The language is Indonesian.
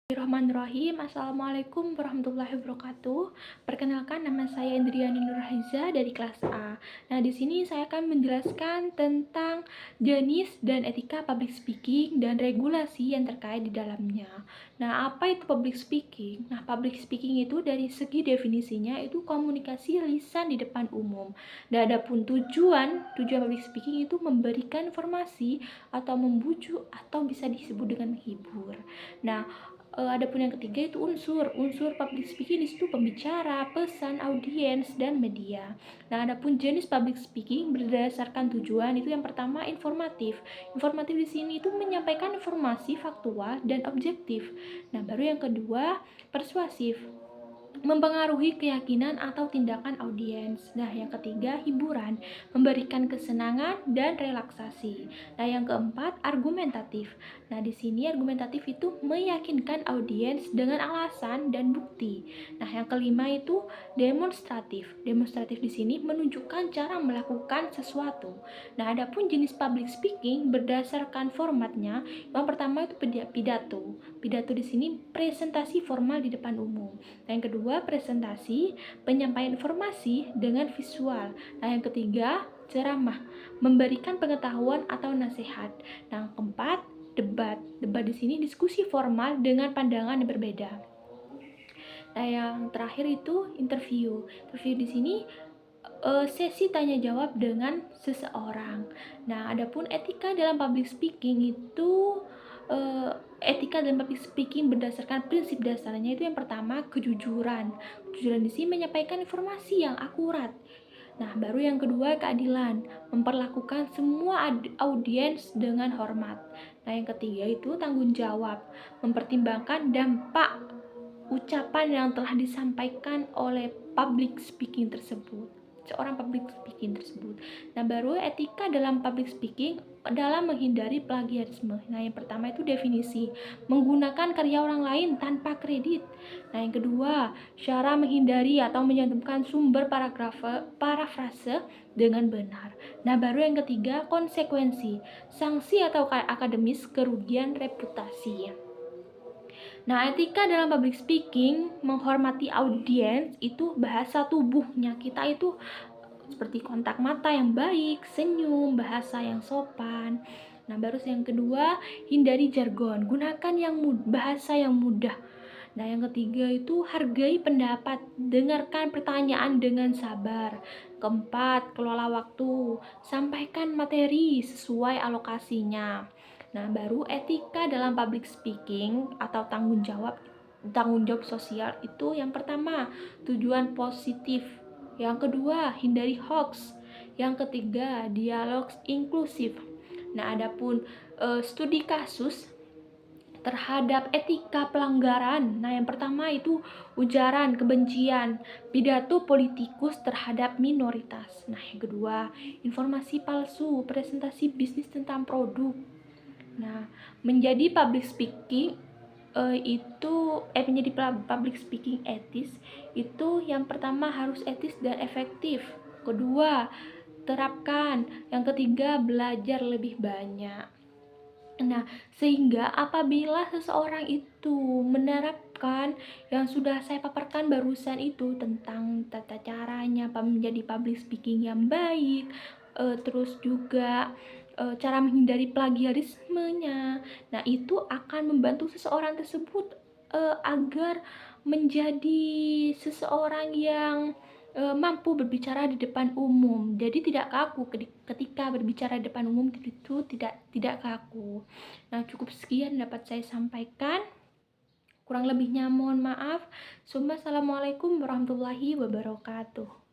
Bismillahirrahmanirrahim. Assalamualaikum warahmatullahi wabarakatuh. Perkenalkan, nama saya Indriani Nurhaiza dari kelas A. Nah, di sini saya akan menjelaskan tentang jenis dan etika public speaking dan regulasi yang terkait di dalamnya. Nah, apa itu public speaking? Nah, public speaking itu dari segi definisinya itu komunikasi lisan di depan umum. Dan adapun tujuan public speaking itu memberikan informasi atau membujuk atau bisa disebut dengan menghibur. Nah, adapun yang ketiga itu unsur public speaking di situ pembicara, pesan, audiens, dan media. Nah, adapun jenis public speaking berdasarkan tujuan itu yang pertama informatif. Informatif di sini itu menyampaikan informasi faktual dan objektif. Nah, baru yang kedua persuasif, mempengaruhi keyakinan atau tindakan audiens. Nah, yang ketiga hiburan, memberikan kesenangan dan relaksasi. Nah, yang keempat argumentatif. Nah, di sini argumentatif itu meyakinkan audiens dengan alasan dan bukti. Nah, yang kelima itu demonstratif. Demonstratif di sini menunjukkan cara melakukan sesuatu. Nah, adapun jenis public speaking berdasarkan formatnya, yang pertama itu pidato. Pidato di sini presentasi formal di depan umum. Nah, yang kedua presentasi, penyampaian informasi dengan visual. Nah, yang ketiga ceramah, memberikan pengetahuan atau nasihat. Nah, yang keempat debat. Debat di sini diskusi formal dengan pandangan yang berbeda. Nah, yang terakhir itu interview. Interview di sini sesi tanya jawab dengan seseorang. Nah, adapun etika dalam public speaking itu etika dalam public speaking berdasarkan prinsip dasarnya itu yang pertama kejujuran. Kejujuran di sini menyampaikan informasi yang akurat. Nah, baru yang kedua keadilan, memperlakukan semua audiens dengan hormat. Nah, yang ketiga itu tanggung jawab, mempertimbangkan dampak ucapan yang telah disampaikan oleh public speaking tersebut. Nah, baru etika dalam public speaking dalam menghindari plagiarisme. Nah, yang pertama itu definisi, menggunakan karya orang lain tanpa kredit. Nah, yang kedua, cara menghindari atau menyantumkan sumber parafrase dengan benar. Nah, baru yang ketiga, konsekuensi, sanksi atau akademis kerugian reputasi. Nah, etika dalam public speaking menghormati audiens itu bahasa tubuhnya kita itu seperti kontak mata yang baik, senyum, bahasa yang sopan. Nah, baru yang kedua, hindari jargon, gunakan bahasa yang mudah. Nah, yang ketiga itu hargai pendapat, dengarkan pertanyaan dengan sabar. Keempat, kelola waktu, sampaikan materi sesuai alokasinya. Nah, baru etika dalam public speaking atau tanggung jawab sosial itu yang pertama, tujuan positif. Yang kedua, hindari hoax. Yang ketiga, dialog inklusif. Nah, adapun studi kasus terhadap etika pelanggaran. Nah, yang pertama itu ujaran kebencian, pidato politikus terhadap minoritas. Nah, yang kedua, informasi palsu, presentasi bisnis tentang produk. Nah, menjadi public speaking menjadi public speaking etis itu yang pertama harus etis dan efektif. Kedua, terapkan. Yang ketiga, belajar lebih banyak. Nah, sehingga apabila seseorang itu menerapkan yang sudah saya paparkan barusan itu tentang tata caranya menjadi public speaking yang baik, terus juga cara menghindari plagiarismenya. Nah, itu akan membantu seseorang tersebut agar menjadi seseorang yang mampu berbicara di depan umum. Jadi tidak kaku ketika berbicara di depan umum itu tidak kaku. Nah, cukup sekian dapat saya sampaikan. Kurang lebihnya mohon maaf. Assalamualaikum warahmatullahi wabarakatuh.